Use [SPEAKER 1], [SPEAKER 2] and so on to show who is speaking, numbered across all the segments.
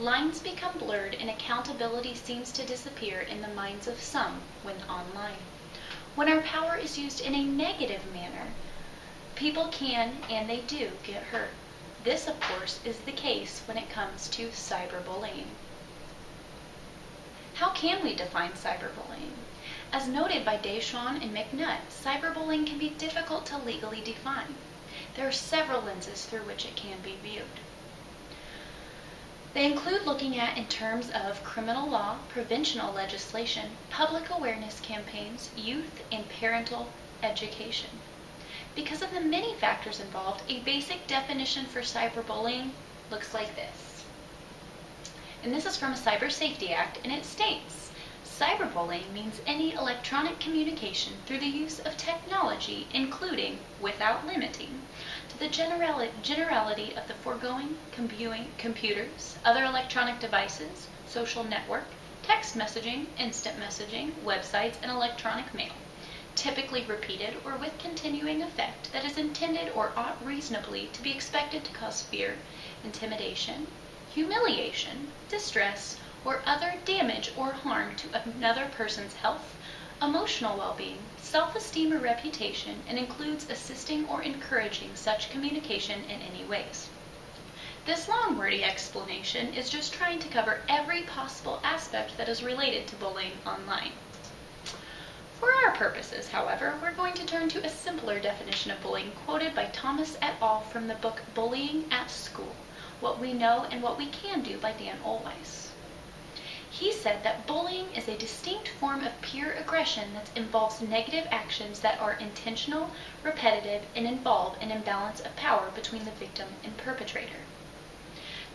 [SPEAKER 1] lines become blurred and accountability seems to disappear in the minds of some when online. When our power is used in a negative manner, people can, and they do, get hurt. This, of course, is the case when it comes to cyberbullying. How can we define cyberbullying? As noted by Deschamps and McNutt, cyberbullying can be difficult to legally define. There are several lenses through which it can be viewed. They include looking at in terms of criminal law, provincial legislation, public awareness campaigns, youth, and parental education. Because of the many factors involved, a basic definition for cyberbullying looks like this. And this is from a Cyber Safety Act, and it states, cyberbullying means any electronic communication through the use of technology, including, without limiting, to the generality of the foregoing computers, other electronic devices, social network, text messaging, instant messaging, websites, and electronic mail, typically repeated or with continuing effect that is intended or ought reasonably to be expected to cause fear, intimidation, humiliation, distress, or other damage or harm to another person's health, emotional well-being, self-esteem, or reputation, and includes assisting or encouraging such communication in any ways. This long, wordy explanation is just trying to cover every possible aspect that is related to bullying online. For our purposes, however, we're going to turn to a simpler definition of bullying quoted by Thomas et al. From the book Bullying at School, What We Know and What We Can Do by Dan Olweis. He said that bullying is a distinct form of peer aggression that involves negative actions that are intentional, repetitive, and involve an imbalance of power between the victim and perpetrator.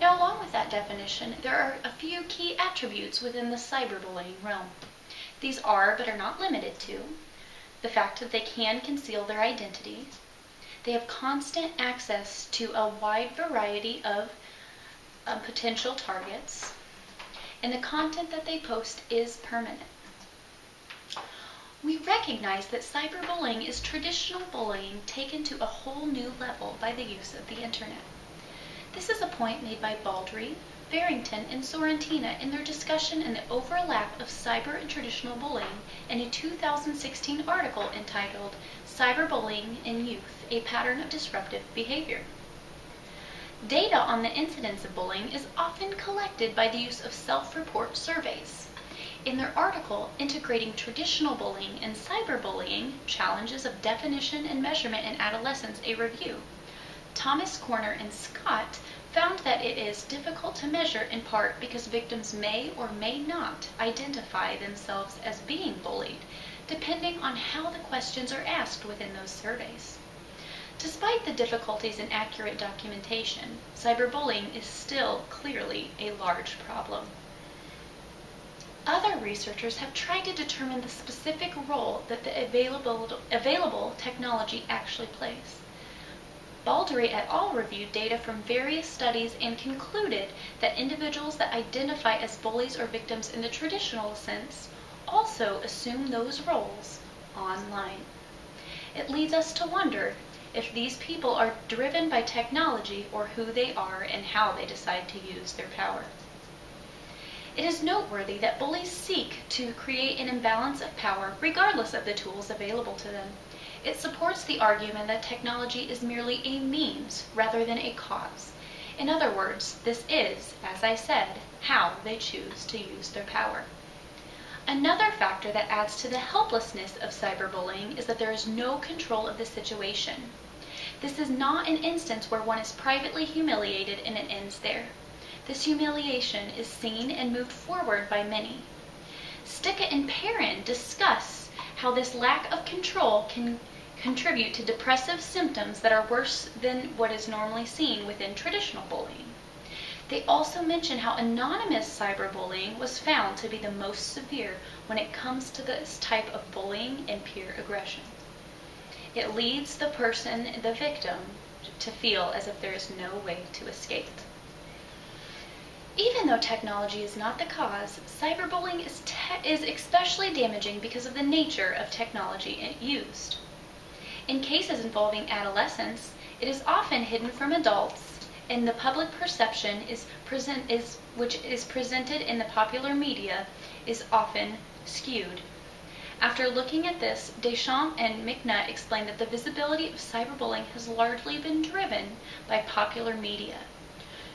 [SPEAKER 1] Now, along with that definition, there are a few key attributes within the cyberbullying realm. These are, but are not limited to, the fact that they can conceal their identity, they have constant access to a wide variety of potential targets, and the content that they post is permanent. We recognize that cyberbullying is traditional bullying taken to a whole new level by the use of the internet. This is a point made by Baldry, Farrington, and Sorrentino in their discussion in the overlap of cyber and traditional bullying in a 2016 article entitled Cyberbullying in Youth, a Pattern of Disruptive Behavior. Data on the incidence of bullying is often collected by the use of self-report surveys. In their article, Integrating Traditional Bullying and Cyberbullying, Challenges of Definition and Measurement in Adolescence, a Review, Thomas, Corner, and Scott found that it is difficult to measure in part because victims may or may not identify themselves as being bullied, depending on how the questions are asked within those surveys. Despite the difficulties in accurate documentation, cyberbullying is still clearly a large problem. Other researchers have tried to determine the specific role that the available technology actually plays. Baldry et al. Reviewed data from various studies and concluded that individuals that identify as bullies or victims in the traditional sense also assume those roles online. It leads us to wonder if these people are driven by technology or who they are and how they decide to use their power. It is noteworthy that bullies seek to create an imbalance of power regardless of the tools available to them. It supports the argument that technology is merely a means rather than a cause. In other words, this is, as I said, how they choose to use their power. Another factor that adds to the helplessness of cyberbullying is that there is no control of the situation. This is not an instance where one is privately humiliated and it ends there. This humiliation is seen and moved forward by many. Sticca and Perren discuss how this lack of control can contribute to depressive symptoms that are worse than what is normally seen within traditional bullying. They also mention how anonymous cyberbullying was found to be the most severe when it comes to this type of bullying and peer aggression. It leads the person, the victim, to feel as if there is no way to escape. Even though technology is not the cause, cyberbullying is especially damaging because of the nature of technology used. In cases involving adolescents, it is often hidden from adults and the public perception which is presented in the popular media is often skewed. After looking at this, Deschamps and McNutt explained that the visibility of cyberbullying has largely been driven by popular media.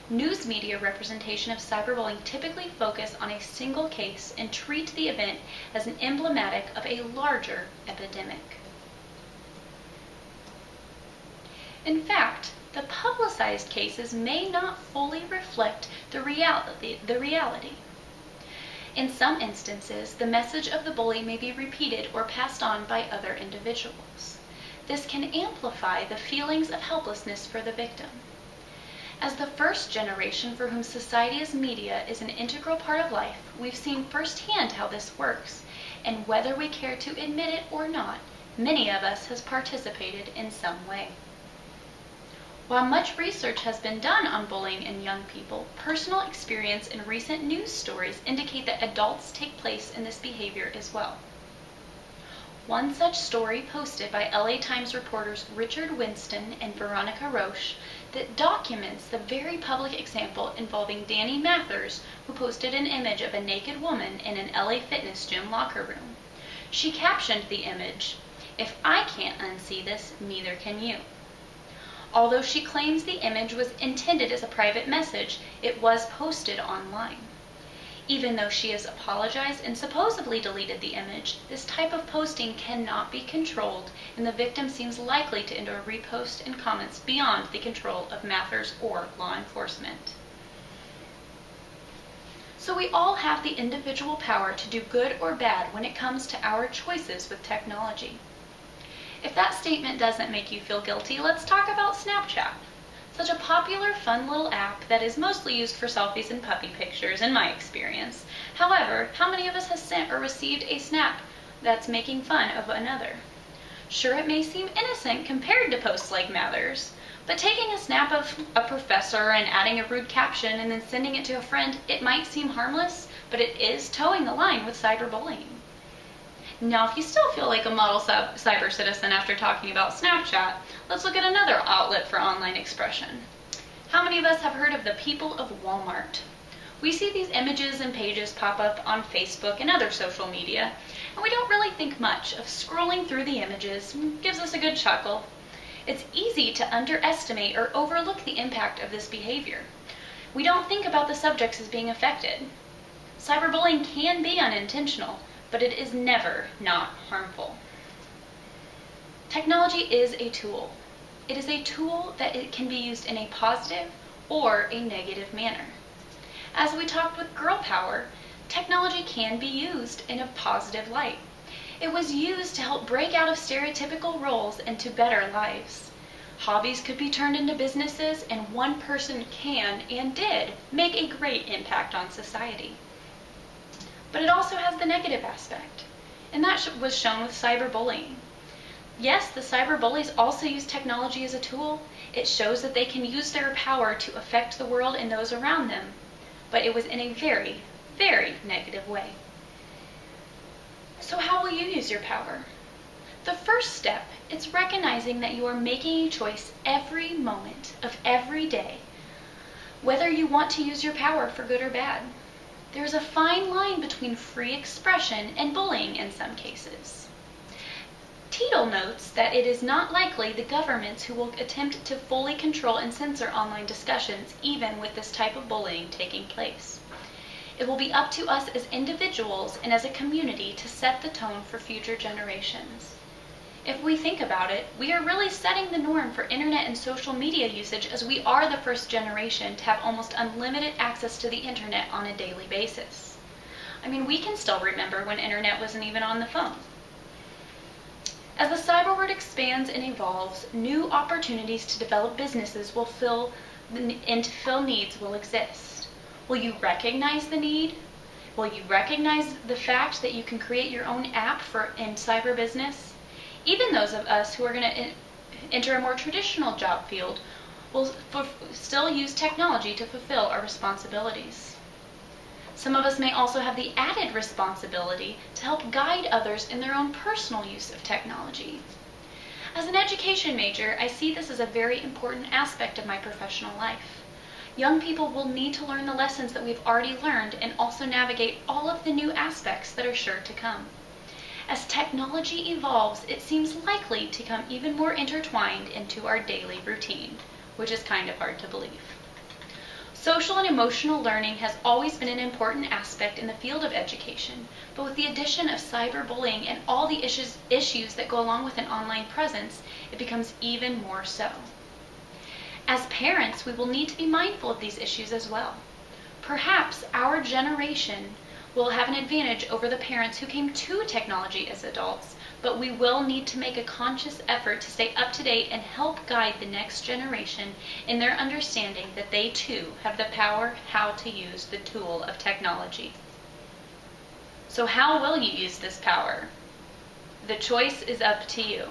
[SPEAKER 1] News media representation of cyberbullying typically focus on a single case and treat the event as an emblematic of a larger epidemic. In fact, the publicized cases may not fully reflect the reality. In some instances, the message of the bully may be repeated or passed on by other individuals. This can amplify the feelings of helplessness for the victim. As the first generation for whom society's media is an integral part of life, we've seen firsthand how this works, and whether we care to admit it or not, many of us has participated in some way. While much research has been done on bullying in young people, personal experience and recent news stories indicate that adults take place in this behavior as well. One such story posted by LA Times reporters Richard Winston and Veronica Roche that documents the very public example involving Danny Mathers, who posted an image of a naked woman in an LA Fitness gym locker room. She captioned the image, "If I can't unsee this, neither can you." Although she claims the image was intended as a private message, it was posted online. Even though she has apologized and supposedly deleted the image, this type of posting cannot be controlled, and the victim seems likely to enter repost and comments beyond the control of Mathers or law enforcement. So we all have the individual power to do good or bad when it comes to our choices with technology. If that statement doesn't make you feel guilty, let's talk about Snapchat. Such a popular, fun little app that is mostly used for selfies and puppy pictures, in my experience. However, how many of us has sent or received a snap that's making fun of another? Sure, it may seem innocent compared to posts like Mathers, but taking a snap of a professor and adding a rude caption and then sending it to a friend, it might seem harmless, but it is towing the line with cyberbullying. Now, if you still feel like a model cyber citizen after talking about Snapchat, let's look at another outlet for online expression. How many of us have heard of the people of Walmart? We see these images and pages pop up on Facebook and other social media, and we don't really think much of scrolling through the images. Gives us a good chuckle. It's easy to underestimate or overlook the impact of this behavior. We don't think about the subjects as being affected. Cyberbullying can be unintentional, but it is never not harmful. Technology is a tool. It is a tool that it can be used in a positive or a negative manner. As we talked with girl power, technology can be used in a positive light. It was used to help break out of stereotypical roles and to better lives. Hobbies could be turned into businesses, and one person can and did make a great impact on society. But it also has the negative aspect, and that was shown with cyberbullying. Yes, the cyberbullies also use technology as a tool. It shows that they can use their power to affect the world and those around them, but it was in a very, very negative way. So how will you use your power? The first step is recognizing that you are making a choice every moment of every day, whether you want to use your power for good or bad. There is a fine line between free expression and bullying in some cases. Tittle notes that it is not likely the governments who will attempt to fully control and censor online discussions, even with this type of bullying taking place. It will be up to us as individuals and as a community to set the tone for future generations. If we think about it, we are really setting the norm for internet and social media usage, as we are the first generation to have almost unlimited access to the internet on a daily basis. I mean, we can still remember when internet wasn't even on the phone. As the cyber world expands and evolves, new opportunities to develop businesses will fill needs will exist. Will you recognize the need? Will you recognize the fact that you can create your own app in cyber business? Even those of us who are going to enter a more traditional job field will still use technology to fulfill our responsibilities. Some of us may also have the added responsibility to help guide others in their own personal use of technology. As an education major, I see this as a very important aspect of my professional life. Young people will need to learn the lessons that we've already learned and also navigate all of the new aspects that are sure to come. As technology evolves, it seems likely to come even more intertwined into our daily routine, which is kind of hard to believe. Social and emotional learning has always been an important aspect in the field of education, but with the addition of cyberbullying and all the issues that go along with an online presence, it becomes even more so. As parents, we will need to be mindful of these issues as well. Perhaps our generation will have an advantage over the parents who came to technology as adults, but we will need to make a conscious effort to stay up to date and help guide the next generation in their understanding that they too have the power how to use the tool of technology. So how will you use this power? The choice is up to you.